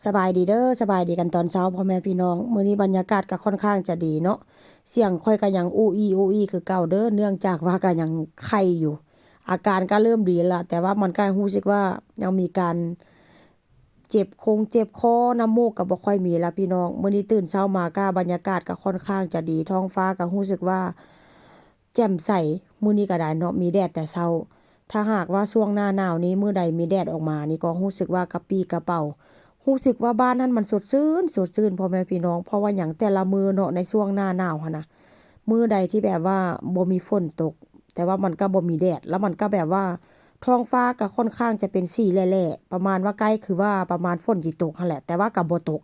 สบายดีเด้อสบายดีกันตอนเช้าพ่อแม่พี่น้องมื้อนี้บรรยากาศก็ค่อนข้างจะดีเนาะเสียงค่อยก็ยังอู้อี้คือเก่าเด้อเนื่องจากว่าก็ยังไข้อยู่อาการก็เริ่มดีแล้วแต่ว่ามันก็รู้สึกว่ายังมีการเจ็บคอน้ำมูกก็บ่ค่อยมีแล้วพี่น้องมื้อนี้ตื่นเช้ามาก็บรรยากาศก็ค่อนข้างจะดีท้องฟ้าก็รู้สึกว่าแจ่มใสมื้อนี้ก็ได้เนาะมีแดดแต่เช้าถ้าหากว่าช่วงหน้าหนาวนี้มื้อใดมีแดดออกมานี่ก็รู้สึกว่ากระปรี้กระเปร่า รู้สึกว่าบ้านนั้นมันสดชื่นพ่อแม่พี่น้องเพราะว่าหยังแต่ละมื้อเนาะในช่วงหน้าหนาวหั้นน่ะมื้อใดที่แบบว่าบ่มีฝนตกแต่ว่ามันก็บ่มีแดดแล้วมันก็แบบว่าท้องฟ้าก็ค่อนข้างจะเป็นสีแหล่ๆประมาณว่าใกล้คือว่าประมาณฝนสิตกหั้นแหละแต่ว่าก็บ่ตก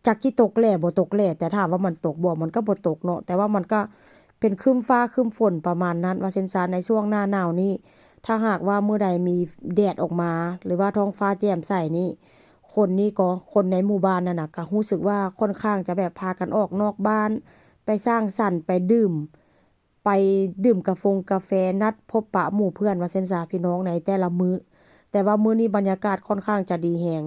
จักสิตกแหล่บ่ตกแหล่แต่ถามว่ามันตกบ่มันก็บ่ตกเนาะแต่ว่ามันก็เป็นครึ้มฟ้าครึ้มฝนประมาณนั้นว่าซั่นซะในช่วงหน้าหนาวนี้ถ้าหากว่ามื้อใดมีแดดออกมาหรือว่าท้องฟ้าแจ่มใสนี่ คนนี่ก็คนในหมู่บ้านนั่นน่ะก็รู้สึกว่าค่อนข้างจะแบบพากันออกนอกบ้านไปสร้างสรรค์ไปดื่มกาแฟนัดพบปะหมู่เพื่อนว่าซั่นซะพี่น้องในแต่ละมื้อแต่ว่ามื้อนี้บรรยากาศค่อนข้างจะดีแฮง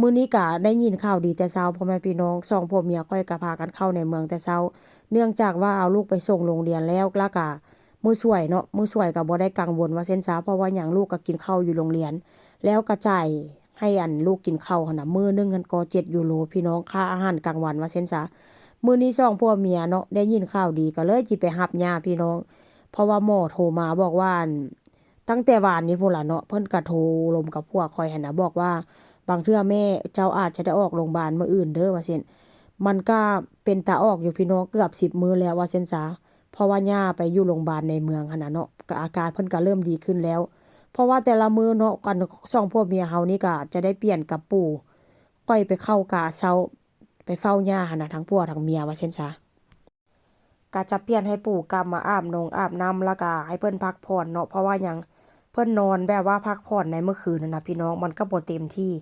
มื้อนี้ก็ได้ยินข่าวดีแต่เช้าพ่อแม่พี่น้องสองผัวเมียค่อยก็พากันเข้าในเมืองแต่เช้าเนื่องจากว่าเอาลูกไปส่งโรงเรียนแล้วก็มื้อช่วยเนาะมื้อช่วยก็บ่ได้กังวลว่าซั่นซะเพราะว่าหยังลูกก็กินข้าวอยู่โรงเรียน แล้วก็จ่ายให้อันลูกกินข้าวหั่นน่ะมื้อหนึงหั้นก็7 ยูโรพี่น้องค่าอาหารกลางวันว่าซั่นซะมื้อนี้สองผัวเมียเนาะได้ยินข่าวดีก็เลยสิไปรับย่าพี่น้องเพราะว่าหมอโทรมาบอกว่าอั่นตั้งแต่วานนี้พู้นล่ะเนาะเพิ่นก็โทรลมกับพวกข้อยหั่นน่ะบอกว่าบางเทื่อแม่เจ้าอาจจะได้ออกโรงบาลมื้ออื่นเด้อว่าซี้นมันก็เป็นตาออกอยู่พี่น้องเกือบ10 มื้อแล้วว่าซั่นซะเพราะว่าย่าไปอยู่โรงบาลในเมืองหั่นน่ะเนาะก็อาการเพิ่นก็เริ่มดีขึ้นแล้ว เพราะว่าแต่ละมื้อเนาะกันสองผัวเมียเฮานี่ก็จะได้เปลี่ยนกับปู่ค่อยไปเข้ากะเช้าไปเฝ้าย่าหั่นน่ะทั้งผัวทั้งเมียว่าซั่นซะก็จะเปลี่ยนให้ปู่กลับมาอาบน้ำแล้วก็ให้เพิ่นพักผ่อนเนาะเพราะว่าหยังเพิ่นนอนแบบว่าพักผ่อนในเมื่อคืนนั่นน่ะพี่น้องมันก็บ่เต็มที่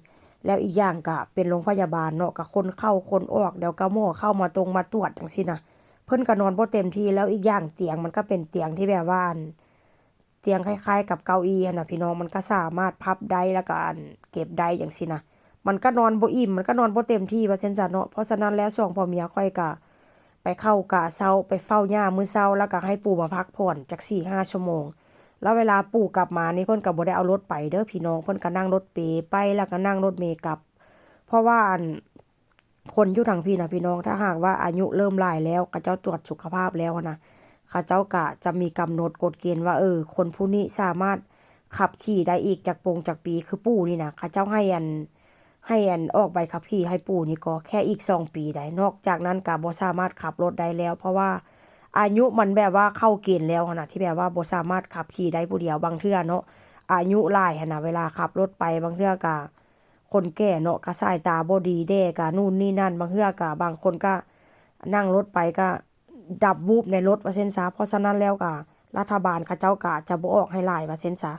แล้วอีกอย่างก็เป็นโรงพยาบาลเนาะก็คนเข้าคนออกเดี๋ยวก็หมอเข้ามาตรวจจังซี้น่ะเพิ่นก็นอนบ่เต็มที่แล้วอีกอย่างเตียงมันก็เป็นเตียงที่แบบว่า เตียงคล้ายๆกับเก้าอี้หั้นน่ะพี่น้องมันก็สามารถพับได้แล้วก็เก็บได้จั่งซี้นะมันก็นอนบ่อิ่มมันก็นอนบ่เต็มที่ว่าซั่นซะเนาะเพราะฉะนั้นแล้วสองผัวเมียข้อยก็ไปเข้ากะเช้าไปเฝ้าย่ามื้อเช้าแล้วก็ให้ปู่มาพักผ่อนจัก4-5ชั่วโมงแล้วเวลาปู่กลับมานี่เพิ่นก็บ่ได้เอารถไปเด้อพี่น้องเพิ่นก็นั่งรถเมล์ไปแล้วก็นั่งรถเมล์กลับเพราะว่าคนอยู่ทางพี่น่ะพี่น้องถ้าหากว่าอายุเริ่มหลายแล้วเขาเจ้าตรวจสุขภาพแล้วอะนะ เขาเจ้าก็จะมีกำหนดกฎเกณฑ์ว่าคนผู้นี้สามารถขับขี่ได้อีกจากปีคือปู่นี่นะเขาเจ้าให้อันออกใบขับขี่ให้ปู่นี่ก็แค่อีก2 ปีได้นอกจากนั้นก็บ่สามารถขับรถได้แล้วเพราะว่าอายุมันแบบว่าเข้าเกณฑ์แล้วหั้นน่ะที่แบบว่าบ่สามารถขับขี่ได้ผู้เดียวบางเทื่อเนาะอายุหลายหั้นน่ะเวลาขับรถไปบางเทื่อก็คนแก่เนาะก็สายตาบ่ดีเด้ก็นู่นนี่นั่นบางเทื่อก็บางคนก็นั่งรถไปก็ดับวูบในรถว่าซั่นซะเพราะฉะนั้นแล้วก็รัฐบาลเขาเจ้าก็จะบ่ออกให้หลายว่าซั่นซะ